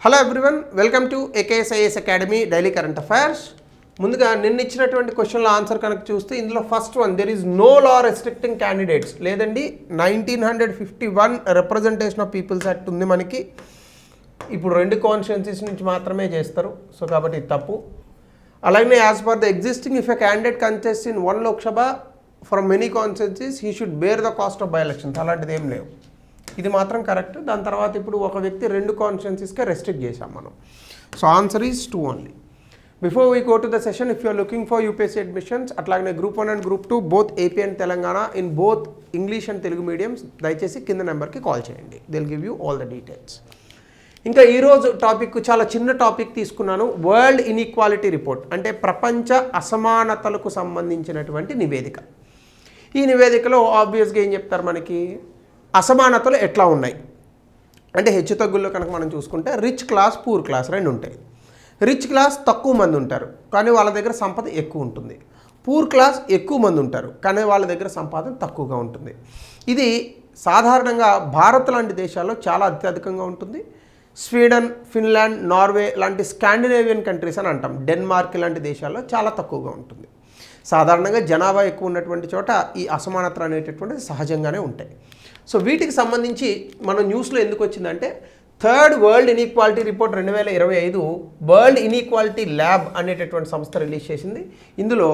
Hello everyone, welcome to AKSIS academy daily current affairs. ముందుగా నిన్న ఇచ్చినటువంటి క్వశ్చన్ల ఆన్సర్ కనుక చూస్తే ఇందులో first one, there is no law restricting candidates లేదండి. 1951 రిప్రజెంటేషన్ ఆఫ్ పీపుల్స్ యాక్ట్ ఉంది మనకి. ఇప్పుడు 2 కాన్స్టిట్యుయెన్సీస్ నుంచి మాత్రమే చేస్తారు, సో కాబట్టి ఇది తప్పు. అలాగే as per the existing, if a candidate contest in 1 Lok Sabha from many constituencies he should bear the cost of by elections, అలాంటిది ఏం లేవు. ఇది మాత్రం కరెక్ట్. దాని తర్వాత ఇప్పుడు ఒక వ్యక్తి 2 కాన్స్టిట్యుయెన్సీస్కే రెస్ట్రిక్ట్ చేశాం మనం. So answer is 2 only. Before we go to the session, if you're looking for UPSC admissions, అట్లాగే group 1 and group 2 both AP and Telangana in both English and Telugu mediums, దయచేసి కింద నెంబర్కి కాల్ చేయండి. They'll give you all the details. ఇంకా ఈరోజు topic చాలా చిన్న topic తీసుకున్నాను, వరల్డ్ ఇన్ఈక్వాలిటీ రిపోర్ట్, అంటే ప్రపంచ అసమానతలకు సంబంధించినటువంటి నివేదిక. ఈ నివేదికలో ఆబ్వియస్గా ఏం చెప్తారు మనకి, అసమానతలు ఎట్లా ఉన్నాయి అంటే హెచ్చుతగ్గుల్లో కనుక మనం చూసుకుంటే రిచ్ క్లాస్, పూర్ క్లాస్ 2 ఉంటాయి. రిచ్ క్లాస్ తక్కువ మంది ఉంటారు కానీ వాళ్ళ దగ్గర సంపద ఎక్కువ ఉంటుంది. పూర్ క్లాస్ ఎక్కువ మంది ఉంటారు కానీ వాళ్ళ దగ్గర సంపాదన తక్కువగా ఉంటుంది. ఇది సాధారణంగా భారత్ లాంటి దేశాల్లో చాలా అత్యధికంగా ఉంటుంది. స్వీడన్, ఫిన్లాండ్, నార్వే లాంటి స్కాండినేవియన్ కంట్రీస్ అని అంటాం, డెన్మార్క్ లాంటి దేశాల్లో చాలా తక్కువగా ఉంటుంది. సాధారణంగా జనాభా ఎక్కువ ఉన్నటువంటి చోట ఈ అసమానతలు అనేటటువంటిది సహజంగానే ఉంటాయి. సో వీటికి సంబంధించి మన న్యూస్లో ఎందుకు వచ్చిందంటే, 3rd world inequality report 2025 world inequality lab అనేటటువంటి సంస్థ రిలీజ్ చేసింది. ఇందులో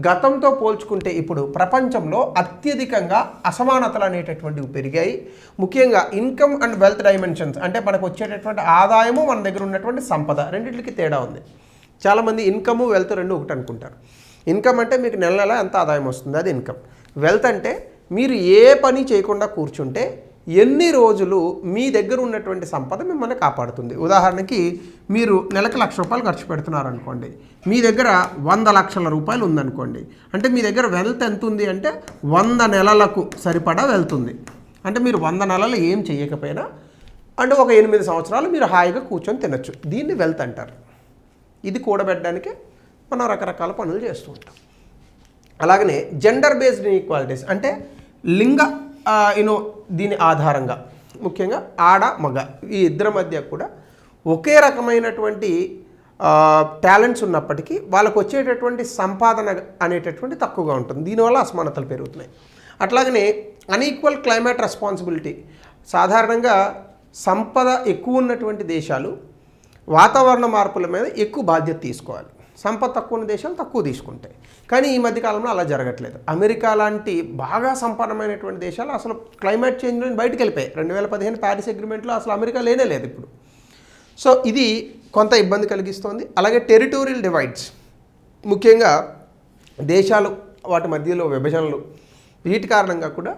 గతంతో పోల్చుకుంటే ఇప్పుడు ప్రపంచంలో అత్యధికంగా అసమానతలు అనేటటువంటివి పెరిగాయి. ముఖ్యంగా ఇన్కమ్ అండ్ వెల్త్ డైమెన్షన్స్, అంటే మనకు వచ్చేటటువంటి ఆదాయము, మన దగ్గర ఉన్నటువంటి సంపద, రెండింటికి తేడా ఉంది. చాలామంది ఇన్కమ్, వెల్త్ 2 ఒకటి అనుకుంటారు. ఇన్కమ్ అంటే మీకు నెల నెల ఎంత ఆదాయం వస్తుంది, అది ఇన్కమ్. వెల్త్ అంటే మీరు ఏ పని చేయకుండా కూర్చుంటే ఎన్ని రోజులు మీ దగ్గర ఉన్నటువంటి సంపద మిమ్మల్ని కాపాడుతుంది. ఉదాహరణకి మీరు నెలకు 1,00,000 రూపాయలు ఖర్చు పెడుతున్నారు అనుకోండి, మీ దగ్గర 100 లక్షల రూపాయలు ఉందనుకోండి, అంటే మీ దగ్గర వెల్త్ ఎంత ఉంది అంటే 100 నెలలకు సరిపడా వెళ్తుంది. అంటే మీరు 100 నెలలు ఏం చేయకపోయినా అంటే ఒక 8 సంవత్సరాలు మీరు హాయిగా కూర్చొని తినచ్చు. దీన్ని వెల్త్ అంటారు. ఇది కూడబెట్టడానికి మనం రకరకాల పనులు చేస్తూ ఉంటాం. అలాగనే జెండర్ బేస్డ్ ఇన్ఈక్వాలిటీస్, అంటే లింగ దీని ఆధారంగా ముఖ్యంగా ఆడ మగ ఈ ఇద్దరి మధ్య కూడా ఒకే రకమైనటువంటి టాలెంట్స్ ఉన్నప్పటికీ వాళ్ళకు వచ్చేటటువంటి సంపాదన అనేటటువంటి తక్కువగా ఉంటుంది. దీనివల్ల అసమానతలు పెరుగుతున్నాయి. అట్లాగనే అన్ఈక్వల్ క్లైమేట్ రెస్పాన్సిబిలిటీ, సాధారణంగా సంపద ఎక్కువ ఉన్నటువంటి దేశాలు వాతావరణ మార్పుల మీద ఎక్కువ బాధ్యత తీసుకోవాలి, సంపద తక్కువ ఉన్న దేశాలు తక్కువ తీసుకుంటాయి. కానీ ఈ మధ్యకాలంలో అలా జరగట్లేదు. అమెరికా లాంటి బాగా సంపన్నమైనటువంటి దేశాలు అసలు క్లైమేట్ చేంజ్లో బయటకు వెళ్ళిపోయాయి. 2015 ప్యారిస్ అగ్రిమెంట్లో అసలు అమెరికా లేనే లేదు ఇప్పుడు. సో ఇది కొంత ఇబ్బంది కలిగిస్తోంది. అలాగే టెరిటోరియల్ డివైడ్స్, ముఖ్యంగా దేశాలు వాటి మధ్యలో విభజనలు, వీటి కారణంగా కూడా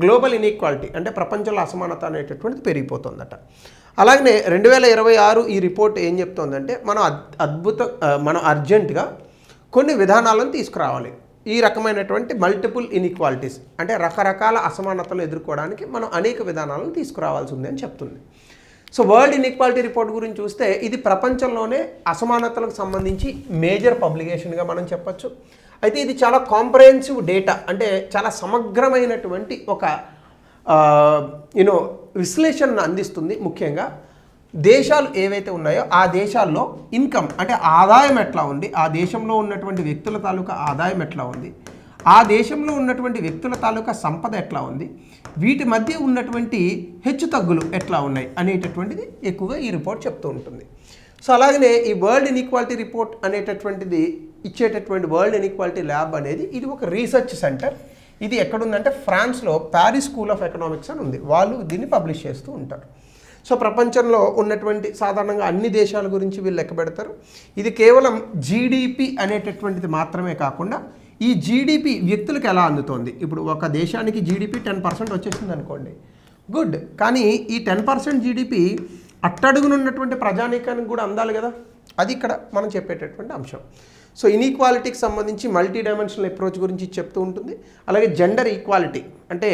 గ్లోబల్ ఇన్ఈక్వాలిటీ అంటే ప్రపంచంలో అసమానత అనేటటువంటిది పెరిగిపోతుందట. అలాగనే 2026 ఈ రిపోర్ట్ ఏం చెప్తోందంటే, మనం అర్జెంటుగా కొన్ని విధానాలను తీసుకురావాలి. ఈ రకమైనటువంటి మల్టిపుల్ ఇన్ఈక్వాలిటీస్ అంటే రకరకాల అసమానతలు ఎదుర్కోవడానికి మనం అనేక విధానాలను తీసుకురావాల్సి ఉంది అని చెప్తుంది. సో వరల్డ్ ఇన్ఈక్వాలిటీ రిపోర్ట్ గురించి చూస్తే ఇది ప్రపంచంలోనే అసమానతలకు సంబంధించి మేజర్ పబ్లికేషన్గా మనం చెప్పచ్చు. అయితే ఇది చాలా కాంప్రహెన్సివ్ డేటా, అంటే చాలా సమగ్రమైనటువంటి ఒక విశ్లేషణను అందిస్తుంది. ముఖ్యంగా దేశాలు ఏవైతే ఉన్నాయో ఆ దేశాల్లో ఇన్కమ్ అంటే ఆదాయం ఎట్లా ఉంది, ఆ దేశంలో ఉన్నటువంటి వ్యక్తుల తాలూకా ఆదాయం ఎట్లా ఉంది, ఆ దేశంలో ఉన్నటువంటి వ్యక్తుల తాలూకా సంపద ఎట్లా ఉంది, వీటి మధ్య ఉన్నటువంటి హెచ్చుతగ్గులు ఎట్లా ఉన్నాయి అనేటటువంటిది ఎక్కువగా ఈ రిపోర్ట్ చెప్తూ ఉంటుంది. సో అలాగనే ఈ వరల్డ్ ఇన్ఈక్వాలిటీ రిపోర్ట్ అనేటటువంటిది ఇచ్చేటటువంటి వరల్డ్ ఇన్ఈక్వాలిటీ ల్యాబ్ అనేది ఇది ఒక రీసెర్చ్ సెంటర్. ఇది ఎక్కడుందంటే ఫ్రాన్స్లో ప్యారిస్ స్కూల్ ఆఫ్ ఎకనామిక్స్ అని ఉంది, వాళ్ళు దీన్ని పబ్లిష్ చేస్తూ ఉంటారు. సో ప్రపంచంలో ఉన్నటువంటి సాధారణంగా అన్ని దేశాల గురించి వీళ్ళు లెక్క పెడతారు. ఇది కేవలం జీడిపి అనేటటువంటిది మాత్రమే కాకుండా ఈ జీడిపి వ్యక్తులకు ఎలా అందుతోంది. ఇప్పుడు ఒక దేశానికి జీడిపి 10% వచ్చేసింది అనుకోండి, గుడ్. కానీ ఈ 10% జీడిపి అట్టడుగునున్నటువంటి ప్రజానీకానికి కూడా అందాలి కదా, అది ఇక్కడ మనం చెప్పేటటువంటి అంశం. సో ఇన్ఈక్వాలిటీకి సంబంధించి మల్టీ డైమెన్షనల్ అప్రోచ్ గురించి చెప్తూ ఉంటుంది. అలాగే జెండర్ ఈక్వాలిటీ అంటే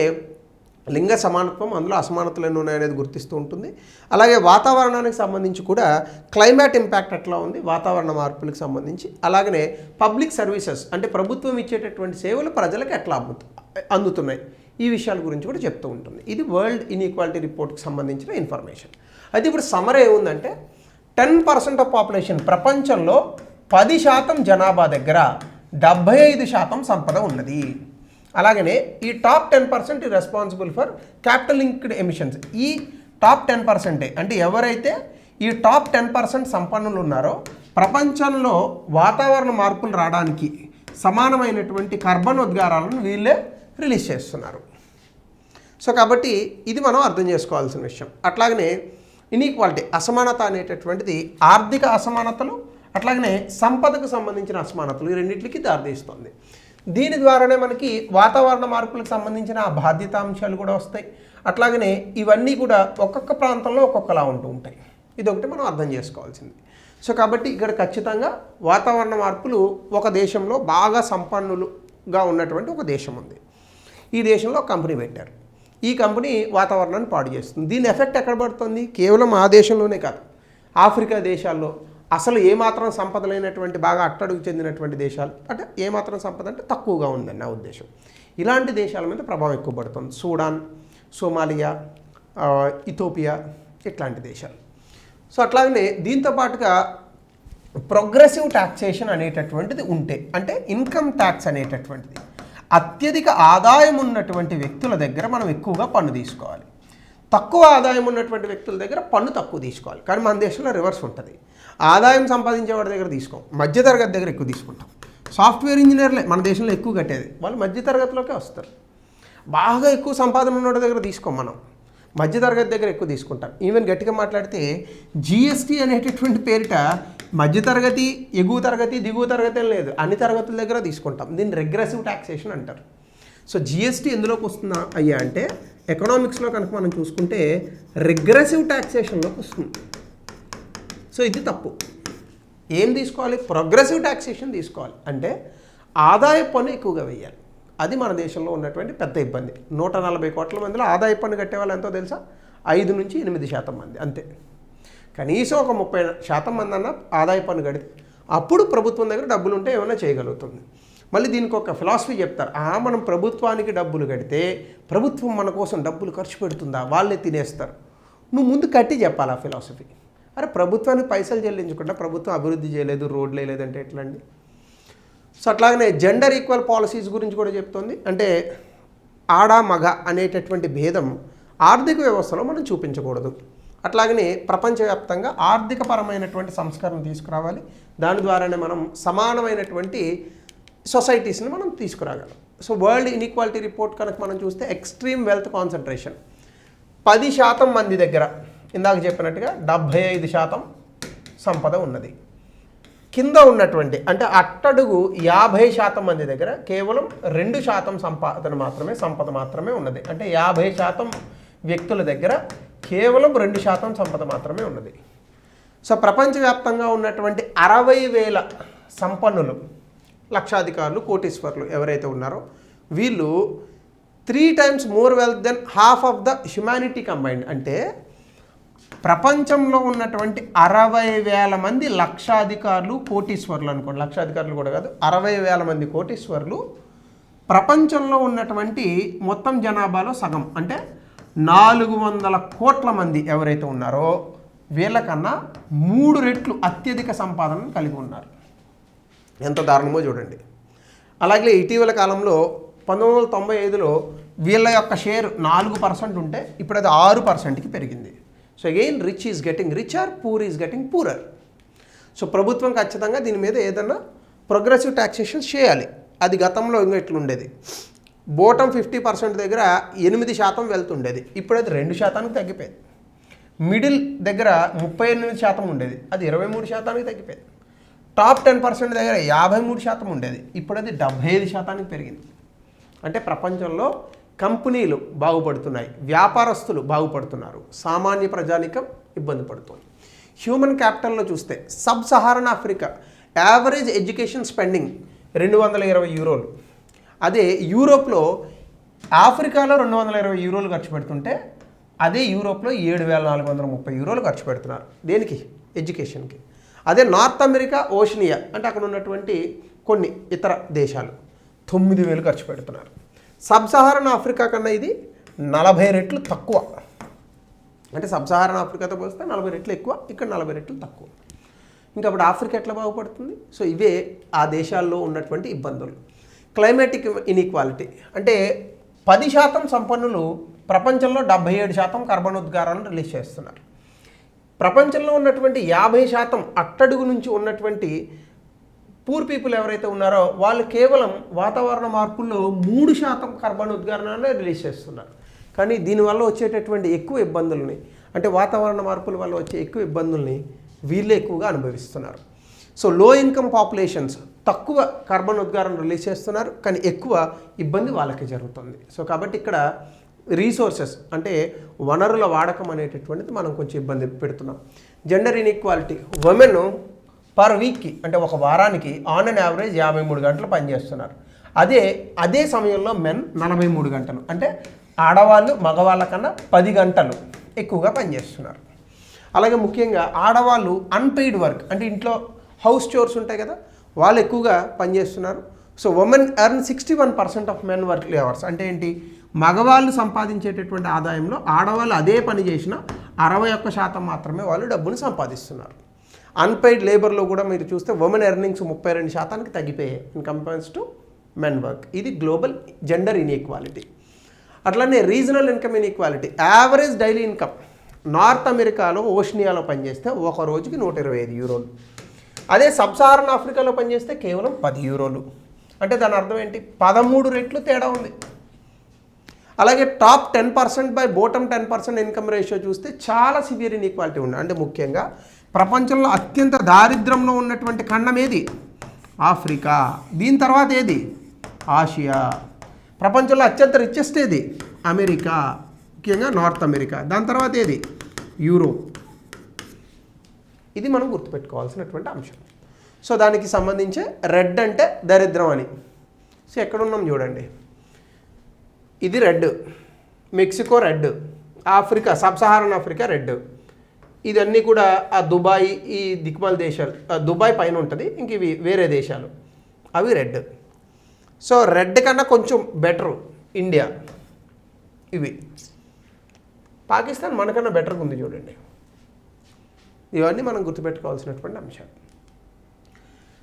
లింగ సమానత్వం, అందులో అసమానతలు ఎన్ని ఉన్నాయనేది గుర్తిస్తూ ఉంటుంది. అలాగే వాతావరణానికి సంబంధించి కూడా క్లైమేట్ ఇంపాక్ట్ ఎట్లా ఉంది, వాతావరణ మార్పులకు సంబంధించి. అలాగనే పబ్లిక్ సర్వీసెస్ అంటే ప్రభుత్వం ఇచ్చేటటువంటి సేవలు ప్రజలకు ఎట్లా అందుతున్నాయి, ఈ విషయాల గురించి కూడా చెప్తూ ఉంటుంది. ఇది వరల్డ్ ఇన్ఈక్వాలిటీ రిపోర్ట్కి సంబంధించిన ఇన్ఫర్మేషన్. అయితే ఇప్పుడు సమ్మర్ ఏముందంటే 10% ఆఫ్ పాపులేషన్, ప్రపంచంలో 10% జనాభా దగ్గర 75% సంపద ఉన్నది. అలాగనే ఈ top 10% responsible for capital linked emissions. ఈ టాప్ 10% అంటే ఎవరైతే ఈ టాప్ 10% సంపన్నులు ఉన్నారో ప్రపంచంలో వాతావరణ మార్పులు రావడానికి సమానమైనటువంటి కార్బన్ ఉద్గారాలను వీళ్ళే రిలీజ్ చేస్తున్నారు. సో కాబట్టి ఇది మనం అర్థం చేసుకోవాల్సిన విషయం. అట్లాగనే ఇన్ఈక్వాలిటీ, అసమానత అనేటటువంటిది ఆర్థిక అసమానతలు అట్లాగనే సంపదకు సంబంధించిన అసమానతలు, ఈ రెండింటికి దారితీస్తుంది. దీని ద్వారానే మనకి వాతావరణ మార్పులకు సంబంధించిన ఆ బాధ్యతాంశాలు కూడా వస్తాయి. అట్లాగనే ఇవన్నీ కూడా ఒక్కొక్క ప్రాంతంలో ఒక్కొక్కలా ఉంటూ ఉంటాయి. ఇదొకటి మనం అర్థం చేసుకోవాల్సింది. సో కాబట్టి ఇక్కడ ఖచ్చితంగా వాతావరణ మార్పులు ఒక దేశంలో బాగా సంపన్నులుగా ఉన్నటువంటి ఒక దేశం ఉంది. ఈ దేశంలో కంపెనీ పెట్టారు. ఈ కంపెనీ వాతావరణాన్ని పాడు చేస్తుంది. దీని ఎఫెక్ట్ ఎక్కడ పడుతుంది? కేవలం ఆ దేశంలోనే కాదు, ఆఫ్రికా దేశాల్లో, అసలు ఏమాత్రం సంపద లేనటువంటి బాగా అట్టడుగు చెందినటువంటి దేశాలు, అంటే ఏమాత్రం సంపద అంటే తక్కువగా ఉందని నా ఉద్దేశం, ఇలాంటి దేశాల మీద ప్రభావం ఎక్కువ పడుతుంది. సూడాన్, సోమాలియా, ఇథోపియా ఇట్లాంటి దేశాలు. సో అట్లాగనే దీంతో పాటుగా ప్రోగ్రెసివ్ టాక్సేషన్ అనేటటువంటిది ఉంటే, అంటే ఇన్కమ్ ట్యాక్స్ అనేటటువంటిది అత్యధిక ఆదాయం ఉన్నటువంటి వ్యక్తుల దగ్గర మనం ఎక్కువగా పన్ను తీసుకోవాలి, తక్కువ ఆదాయం ఉన్నటువంటి వ్యక్తుల దగ్గర పన్ను తక్కువ తీసుకోవాలి. కానీ మన దేశంలో రివర్స్ ఉంటుంది. ఆదాయం సంపాదించే వాడి దగ్గర తీసుకోం, మధ్యతరగతి దగ్గర ఎక్కువ తీసుకుంటాం. సాఫ్ట్వేర్ ఇంజనీర్లే మన దేశంలో ఎక్కువ కట్టేది, వాళ్ళు మధ్యతరగతిలోకే వస్తారు. బాగా ఎక్కువ సంపాదన ఉన్న దగ్గర తీసుకోం, మనం మధ్యతరగతి దగ్గర ఎక్కువ తీసుకుంటాం. ఈవెన్ గట్టిగా మాట్లాడితే జిఎస్టీ అనేటటువంటి పేరిట మధ్యతరగతి, ఎగువ తరగతి, దిగువ తరగతి లేదు, అన్ని తరగతుల దగ్గర తీసుకుంటాం. దీన్ని రెగ్రెసివ్ టాక్సేషన్ అంటారు. సో జిఎస్టీ ఎందులోకి వస్తుందా అయ్యా అంటే, ఎకనామిక్స్లో కనుక మనం చూసుకుంటే రెగ్రెసివ్ టాక్సేషన్లోకి వస్తుంది. సో ఇది తప్పు. ఏం తీసుకోవాలి? ప్రోగ్రెసివ్ టాక్సేషన్ తీసుకోవాలి. అంటే ఆదాయ పన్ను ఎక్కువగా వేయాలి. అది మన దేశంలో ఉన్నటువంటి పెద్ద ఇబ్బంది. 140 కోట్ల మందిలో ఆదాయ పన్ను కట్టేవాళ్ళు ఎంతో తెలుసా? 5 నుంచి 8% మంది అంతే. కనీసం ఒక 30% మంది అన్న ఆదాయ పన్ను కడితే అప్పుడు ప్రభుత్వం దగ్గర డబ్బులు ఉంటే ఏమైనా చేయగలుగుతుంది. మళ్ళీ దీనికి ఒక ఫిలాసఫీ చెప్తారు. మనం ప్రభుత్వానికి డబ్బులు కడితే ప్రభుత్వం మన కోసం డబ్బులు ఖర్చు పెడుతుందా? వాళ్ళే తినేస్తారు. నువ్వు ముందు కట్టి చెప్పాలి ఆ ఫిలాసఫీ. అరే ప్రభుత్వానికి పైసలు చెల్లించకుండా ప్రభుత్వం అభివృద్ధి చేయలేదు, రోడ్లు వేయలేదంటే ఎట్లా అండి? సో అట్లాగనే జెండర్ ఈక్వల్ పాలసీస్ గురించి కూడా చెప్తుంది. అంటే ఆడ మగ అనేటటువంటి భేదం ఆర్థిక వ్యవస్థలో మనం చూపించకూడదు. అట్లాగనే ప్రపంచవ్యాప్తంగా ఆర్థికపరమైనటువంటి సంస్కరణ తీసుకురావాలి. దాని ద్వారానే మనం సమానమైనటువంటి సొసైటీస్ని మనం తీసుకురాగలం. సో వరల్డ్ ఇన్ఈక్వాలిటీ రిపోర్ట్ కనుక మనం చూస్తే ఎక్స్ట్రీమ్ వెల్త్ కాన్సన్ట్రేషన్ 10% మంది దగ్గర, ఇందాక చెప్పినట్టుగా 75% సంపద ఉన్నది. కింద ఉన్నటువంటి అంటే అట్టడుగు 50% మంది దగ్గర కేవలం 2% సంపద మాత్రమే ఉన్నది. అంటే 50% వ్యక్తుల దగ్గర కేవలం 2% సంపద మాత్రమే ఉన్నది. సో ప్రపంచవ్యాప్తంగా ఉన్నటువంటి 60,000 సంపన్నులు, లక్షాధికారులు, కోటీశ్వరులు ఎవరైతే ఉన్నారో వీళ్ళు 3 times more wealth than half of the humanity combined. అంటే ప్రపంచంలో ఉన్నటువంటి 60,000 మంది లక్షాధికారులు, కోటీశ్వరులు అనుకోండి, లక్షాధికారులు కూడా కాదు, 60,000 మంది కోటీశ్వరులు ప్రపంచంలో ఉన్నటువంటి మొత్తం జనాభాలో సగం, అంటే 400 కోట్ల మంది ఎవరైతే ఉన్నారో వీళ్ళకన్నా 3 రెట్లు అత్యధిక సంపాదనను కలిగి ఉన్నారు. ఎంత దారుణమో చూడండి. అలాగే ఇటీవల కాలంలో 1995లో వీళ్ళ యొక్క షేర్ 4% ఉంటే ఇప్పుడు అది 6%కి పెరిగింది. So again rich is getting richer, poor is getting poorer. So ప్రభుత్వం ఖచ్చితంగా దీని మీద ఏదన్నా ప్రోగ్రెసివ్ టాక్సేషన్ చేయాలి. అది గతంలో ఇంకా ఇట్లుండేది. బోటమ్ 50% దగ్గర 8% వెళ్తుండేది, ఇప్పుడు అది 2%కి తగ్గిపోయింది. మిడిల్ దగ్గర 38% ఉండేది, అది 23%కి తగ్గిపోయింది. టాప్ 10% దగ్గర 53% ఉండేది, ఇప్పుడు అది 75%కి పెరిగింది. అంటే ప్రపంచంలో కంపెనీలు బాగుపడుతున్నాయి, వ్యాపారస్తులు బాగుపడుతున్నారు, సామాన్య ప్రజానికం ఇబ్బంది పడుతుంది. హ్యూమన్ క్యాపిటల్లో చూస్తే sub Saharan Africa average education spending 220 యూరోలు. అదే యూరోప్లో ఆఫ్రికాలో 220 యూరోలు ఖర్చు పెడుతుంటే అదే యూరోప్లో 7,430 యూరోలు ఖర్చు పెడుతున్నారు. దేనికి? ఎడ్యుకేషన్కి. అదే నార్త్ అమెరికా, ఓషనియా అంటే అక్కడ ఉన్నటువంటి కొన్ని ఇతర దేశాలు 9,000 ఖర్చు పెడుతున్నారు. సబ్ సహారన్ ఆఫ్రికా కన్నా ఇది 40 రెట్లు తక్కువ. అంటే సబ్సాహారన్ ఆఫ్రికాతో పోస్తే 40 రెట్లు ఎక్కువ, ఇక్కడ 40 రెట్లు తక్కువ. ఇంకా అప్పుడు ఆఫ్రికా ఎట్లా బాగుపడుతుంది? సో ఇవే ఆ దేశాల్లో ఉన్నటువంటి ఇబ్బందులు. క్లైమాటిక్ ఇన్ఈక్వాలిటీ అంటే 10% సంపన్నులు ప్రపంచంలో 77% కార్బన్ ఉద్గారాలను రిలీజ్ చేస్తున్నారు. ప్రపంచంలో ఉన్నటువంటి 50% అట్టడుగు నుంచి ఉన్నటువంటి పూర్ పీపుల్ ఎవరైతే ఉన్నారో వాళ్ళు కేవలం వాతావరణ మార్పుల్లో 3% కార్బన్ ఉద్గారాలను రిలీజ్ చేస్తున్నారు. కానీ దీనివల్ల వచ్చేటటువంటి ఎక్కువ ఇబ్బందుల్ని, అంటే వాతావరణ మార్పుల వల్ల వచ్చే ఎక్కువ ఇబ్బందుల్ని వీళ్ళే ఎక్కువగా అనుభవిస్తున్నారు. సో లో ఇన్కమ్ పాపులేషన్స్ తక్కువ కార్బన్ ఉద్గారం రిలీజ్ చేస్తున్నారు, కానీ ఎక్కువ ఇబ్బంది వాళ్ళకి జరుగుతుంది. సో కాబట్టి ఇక్కడ రీసోర్సెస్ అంటే వనరుల వాడకం అనేటటువంటిది మనం కొంచెం ఇబ్బంది పెడుతున్నాం. జెండర్ ఇన్ఈక్వాలిటీ, ఉమెన్ పర్ వీక్కి అంటే ఒక వారానికి ఆన్ అండ్ యావరేజ్ 53 గంటలు పనిచేస్తున్నారు. అదే సమయంలో మెన్ 43 గంటలు, అంటే ఆడవాళ్ళు మగవాళ్ళ కన్నా 10 గంటలు ఎక్కువగా పనిచేస్తున్నారు. అలాగే ముఖ్యంగా ఆడవాళ్ళు అన్పెయిడ్ వర్క్ అంటే ఇంట్లో హౌస్ చోర్స్ ఉంటాయి కదా, వాళ్ళు ఎక్కువగా పనిచేస్తున్నారు. So women earn 61% of men work hours. అంటే ఏంటి, మగవాళ్ళు సంపాదించేటటువంటి ఆదాయంలో ఆడవాళ్ళు అదే పని చేసిన 61% మాత్రమే వాళ్ళు డబ్బును సంపాదిస్తున్నారు. అన్పెయిడ్ లేబర్లో కూడా మీరు చూస్తే ఉమెన్ ఎర్నింగ్స్ 32% తగ్గిపోయాయి in compares to men work. ఇది గ్లోబల్ జెండర్ ఇన్ఈక్వాలిటీ. అట్లనే regional income inequality. Average daily income north అమెరికాలో ఓషనియాలో పనిచేస్తే ఒక రోజుకి 125 యూరోలు, అదే సబ్సాహారన్ ఆఫ్రికాలో పనిచేస్తే కేవలం 10 యూరోలు. అంటే దాని అర్థం ఏంటి, 13 రెట్లు తేడా ఉంది. అలాగే top 10% by bottom 10% income ratio చూస్తే చాలా సివియర్ ఇన్ఈక్వాలిటీ ఉంది. అంటే ముఖ్యంగా ప్రపంచంలో అత్యంత దారిద్ర్యంలో ఉన్నటువంటి ఖండం ఏది, ఆఫ్రికా. దీని తర్వాత ఏది, ఆసియా. ప్రపంచంలో అత్యంత రిచెస్ట్ ఏది, అమెరికా, ముఖ్యంగా నార్త్ అమెరికా. దాని తర్వాత ఏది, యూరోప్. ఇది మనం గుర్తుపెట్టుకోవాల్సినటువంటి అంశం. సో దానికి సంబంధించి రెడ్ అంటే దరిద్రం అని. సో ఎక్కడున్నాం చూడండి, ఇది red, Mexico red, Africa sub Saharan Africa red. ఇదన్నీ కూడా ఆ దుబాయ్, ఈ దిక్మాల దేశాలు, దుబాయ్ పైన ఉంటుంది, ఇంక ఇవి వేరే దేశాలు, అవి రెడ్. సో రెడ్ కన్నా కొంచెం బెటరు ఇండియా, ఇవి. పాకిస్తాన్ మనకన్నా బెటర్గా ఉంది చూడండి. ఇవన్నీ మనం గుర్తుపెట్టుకోవాల్సినటువంటి అంశాలు.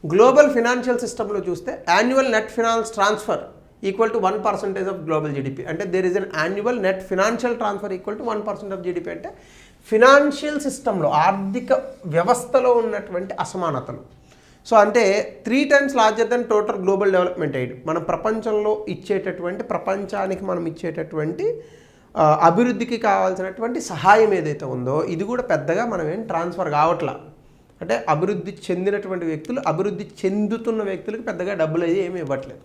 గ్లోబల్ ఫినాన్షియల్ సిస్టంలో చూస్తే annual net finance transfer equal to 1% of global GDP. అంటే there is an annual net financial transfer equal to 1% of GDP. అంటే ఫినాన్షియల్ సిస్టంలో, ఆర్థిక వ్యవస్థలో ఉన్నటువంటి అసమానతలు. సో అంటే 3 times larger than total global development aid. మనం ప్రపంచంలో ఇచ్చేటటువంటి, ప్రపంచానికి మనం ఇచ్చేటటువంటి అభివృద్ధికి కావాల్సినటువంటి సహాయం ఏదైతే ఉందో ఇది కూడా పెద్దగా మనం ఏం ట్రాన్స్ఫర్ కావట్లా. అంటే అభివృద్ధి చెందినటువంటి వ్యక్తులు, అభివృద్ధి చెందుతున్న వ్యక్తులకు పెద్దగా డబ్బులు అయ్యి ఏమి ఇవ్వట్లేదు.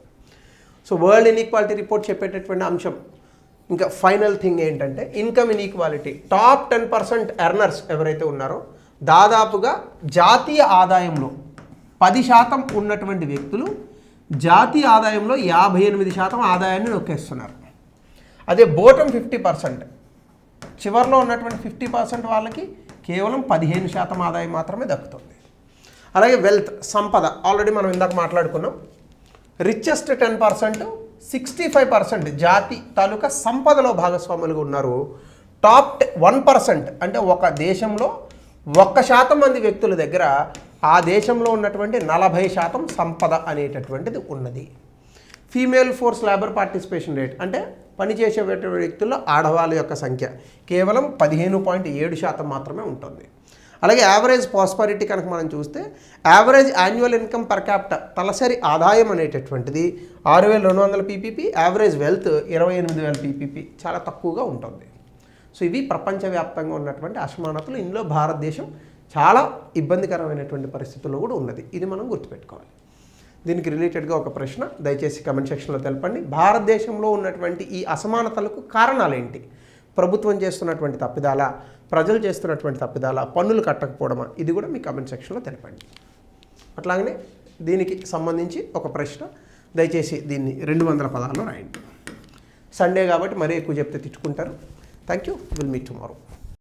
సో వరల్డ్ ఇన్ఈక్వాలిటీ రిపోర్ట్ చెప్పేటటువంటి అంశం. ఇంకా ఫైనల్ థింగ్ ఏంటంటే ఇన్కమ్ ఇన్ఈక్వాలిటీ. టాప్ 10% ఎర్నర్స్ ఎవరైతే ఉన్నారో దాదాపుగా జాతీయ ఆదాయంలో 10% ఉన్నటువంటి వ్యక్తులు జాతీయ ఆదాయంలో 58% ఆదాయాన్ని నొక్కేస్తున్నారు. అదే బోటం 50%, చివరిలో ఉన్నటువంటి 50% వాళ్ళకి కేవలం 15% ఆదాయం మాత్రమే దక్కుతుంది. అలాగే వెల్త్, సంపద, ఆల్రెడీ మనం ఇందాక మాట్లాడుకున్నాం. రిచెస్ట్ 10% 65% జాతి తాలూకా సంపదలో భాగస్వాములుగా ఉన్నారు. టాప్ 1% అంటే ఒక దేశంలో 1% మంది వ్యక్తుల దగ్గర ఆ దేశంలో ఉన్నటువంటి 40% సంపద అనేటటువంటిది ఉన్నది. Female force labour participation rate అంటే పనిచేసే వ్యక్తుల్లో ఆడవాళ్ళ యొక్క సంఖ్య కేవలం 15.7% మాత్రమే ఉంటుంది. అలాగే యావరేజ్ ప్రాస్పరిటీ కనుక మనం చూస్తే average annual income per capita, తలసరి ఆదాయం అనేటటువంటిది 6,200 పీపీపీ, యావరేజ్ వెల్త్ 28,000 పీపీపీ, చాలా తక్కువగా ఉంటుంది. సో ఇవి ప్రపంచవ్యాప్తంగా ఉన్నటువంటి అసమానతలు. ఇందులో భారతదేశం చాలా ఇబ్బందికరమైనటువంటి పరిస్థితుల్లో కూడా ఉన్నది. ఇది మనం గుర్తుపెట్టుకోవాలి. దీనికి రిలేటెడ్గా ఒక ప్రశ్న దయచేసి కమెంట్ సెక్షన్లో తెలపండి. భారతదేశంలో ఉన్నటువంటి ఈ అసమానతలకు కారణాలు ఏంటి? ప్రభుత్వం చేస్తున్నటువంటి తప్పిదాలా, ప్రజలు చేస్తున్నటువంటి తప్పిదాలా, పన్నులు కట్టకపోవడమా? ఇది కూడా మీ కమెంట్ సెక్షన్లో తెలపండి. అట్లాగనే దీనికి సంబంధించి ఒక ప్రశ్న, దయచేసి దీన్ని 200 పదాల్లో రాయండి. సండే కాబట్టి మరీ ఎక్కువ చెప్తే తిట్టుకుంటారు. Thank you. Will meet tomorrow.